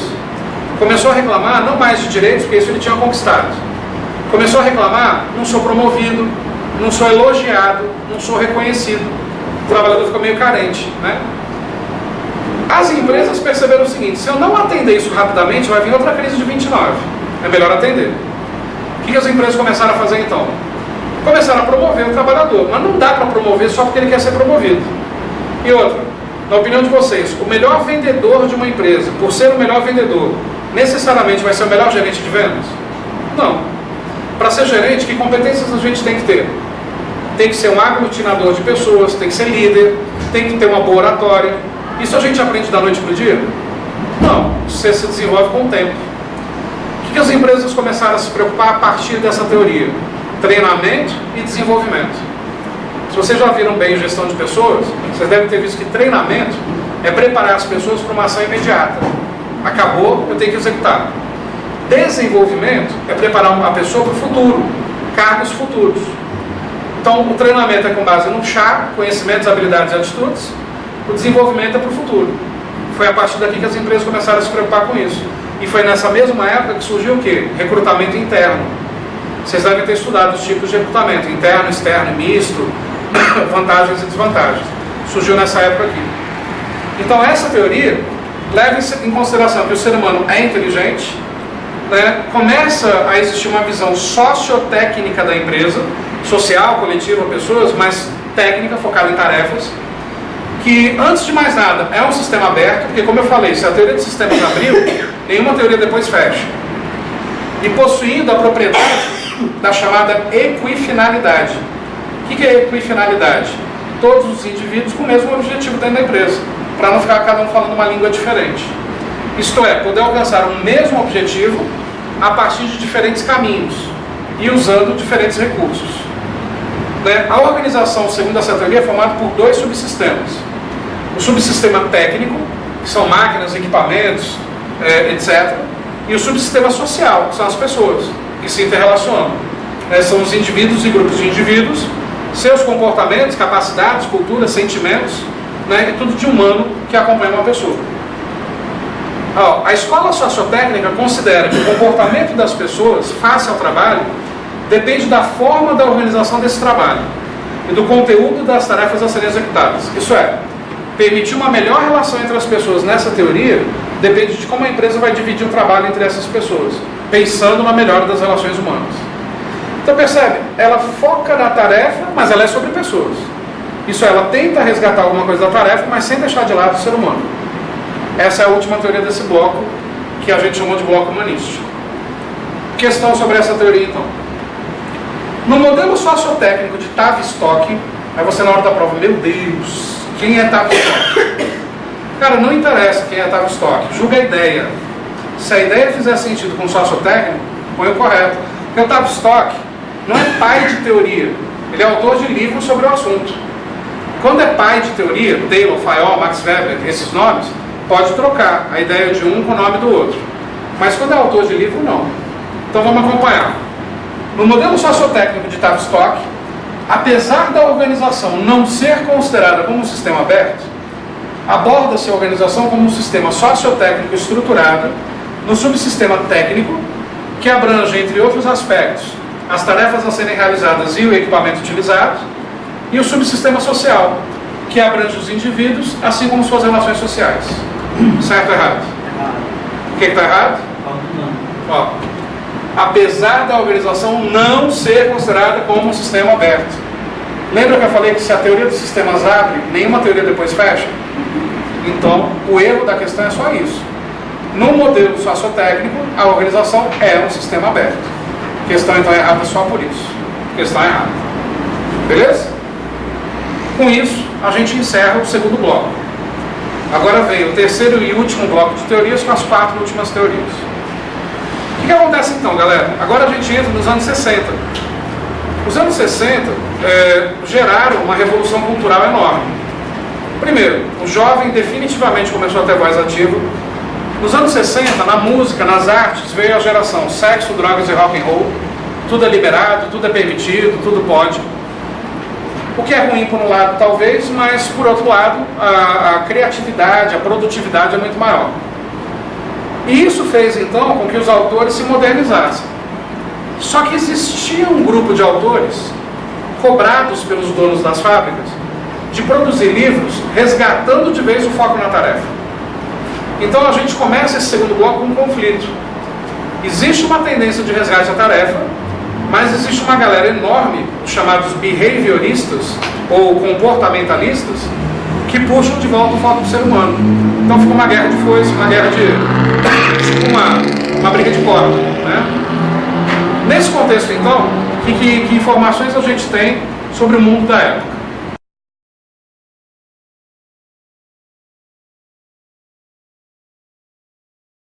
Começou a reclamar não mais de direitos, porque isso ele tinha conquistado. Começou a reclamar, não sou promovido, não sou elogiado, não sou reconhecido. O trabalhador ficou meio carente, né? As empresas perceberam o seguinte: se eu não atender isso rapidamente, vai vir outra crise de 29. É melhor atender. O que as empresas começaram a fazer então? Começaram a promover o trabalhador, mas não dá para promover só porque ele quer ser promovido. E outra, na opinião de vocês, o melhor vendedor de uma empresa, por ser o melhor vendedor, necessariamente vai ser o melhor gerente de vendas? Não. Para ser gerente, que competências a gente tem que ter? Tem que ser um aglutinador de pessoas, tem que ser líder, tem que ter uma boa oratória. Isso a gente aprende da noite para o dia? Não. Você se desenvolve com o tempo. O que as empresas começaram a se preocupar a partir dessa teoria? Treinamento e desenvolvimento. Se vocês já viram bem gestão de pessoas, vocês devem ter visto que treinamento é preparar as pessoas para uma ação imediata. Acabou, eu tenho que executar. Desenvolvimento é preparar a pessoa para o futuro, cargos futuros. Então, o treinamento é com base no chá, conhecimentos, habilidades e atitudes. O desenvolvimento é para o futuro. Foi a partir daqui que as empresas começaram a se preocupar com isso. E foi nessa mesma época que surgiu o quê? Recrutamento interno. Vocês devem ter estudado os tipos de recrutamento: interno, externo, misto, vantagens e desvantagens. Surgiu nessa época aqui. Então, essa teoria leva em consideração que o ser humano é inteligente, né? Começa a existir uma visão sociotécnica da empresa, social, coletiva, pessoas, mas técnica, focada em tarefas, que, antes de mais nada, é um sistema aberto, porque, como eu falei, se a teoria de sistemas abriu, nenhuma teoria depois fecha. E possuindo a propriedade da chamada equifinalidade. O que é equifinalidade? Todos os indivíduos com o mesmo objetivo dentro da empresa, para não ficar cada um falando uma língua diferente. Isto é, poder alcançar um mesmo objetivo a partir de diferentes caminhos e usando diferentes recursos. A organização, segundo essa teoria, é formada por dois subsistemas. O subsistema técnico, que são máquinas, equipamentos, etc. E o subsistema social, que são as pessoas, que se interrelacionam. São os indivíduos e grupos de indivíduos, seus comportamentos, capacidades, culturas, sentimentos, né, e tudo de humano que acompanha uma pessoa. A escola sociotécnica considera que o comportamento das pessoas face ao trabalho depende da forma da organização desse trabalho e do conteúdo das tarefas a serem executadas. Isso é, permitir uma melhor relação entre as pessoas nessa teoria depende de como a empresa vai dividir o trabalho entre essas pessoas, pensando na melhora das relações humanas. Então percebe, ela foca na tarefa, mas ela é sobre pessoas. Isso é, ela tenta resgatar alguma coisa da tarefa, mas sem deixar de lado o ser humano. Essa é a última teoria desse bloco, que a gente chamou de bloco humanístico. Questão sobre essa teoria, então. No modelo sociotécnico de Tavistock, aí você na hora da prova, meu Deus, quem é Tavistock? Cara, não interessa quem é Tavistock, julga a ideia. Se a ideia fizer sentido com o sociotécnico, põe o correto. Porque o Tavistock não é pai de teoria, ele é autor de livros sobre o assunto. Quando é pai de teoria, Taylor, Fayol, Max Weber, esses nomes, pode trocar a ideia de um com o nome do outro. Mas quando é autor de livro, não. Então vamos acompanhar. No modelo sociotécnico de Tavistock, apesar da organização não ser considerada como um sistema aberto, aborda-se a organização como um sistema sociotécnico estruturado no subsistema técnico, que abrange, entre outros aspectos, as tarefas a serem realizadas e o equipamento utilizado, e o subsistema social, que abrange os indivíduos, assim como suas relações sociais. Certo ou errado? O que está errado? Ó, apesar da organização não ser considerada como um sistema aberto. Lembra que eu falei que se a teoria dos sistemas abre, nenhuma teoria depois fecha? Então, o erro da questão é só isso. No modelo sociotécnico, a organização é um sistema aberto. Questão então errada só por isso. Questão errada. Beleza? Com isso, a gente encerra o segundo bloco. Agora vem o terceiro e último bloco de teorias com as 4 últimas teorias. O que acontece então, galera? Agora a gente entra nos anos 60. Os anos 60 geraram uma revolução cultural enorme. Primeiro, o jovem definitivamente começou a ter voz ativa. Nos anos 60, na música, nas artes, veio a geração sexo, drogas e rock and roll. Tudo é liberado, tudo é permitido, tudo pode. O que é ruim por um lado, talvez, mas por outro lado, a criatividade, a produtividade é muito maior. E isso fez então com que os autores se modernizassem. Só que existia um grupo de autores, cobrados pelos donos das fábricas, de produzir livros resgatando de vez o foco na tarefa. Então a gente começa esse segundo bloco com um conflito. Existe uma tendência de resgate à tarefa, mas existe uma galera enorme, os chamados behavioristas ou comportamentalistas, que puxam de volta o foco do ser humano. Então fica uma guerra de foice, uma guerra de... uma briga de corda, né? Nesse contexto, então, que informações a gente tem sobre o mundo da época?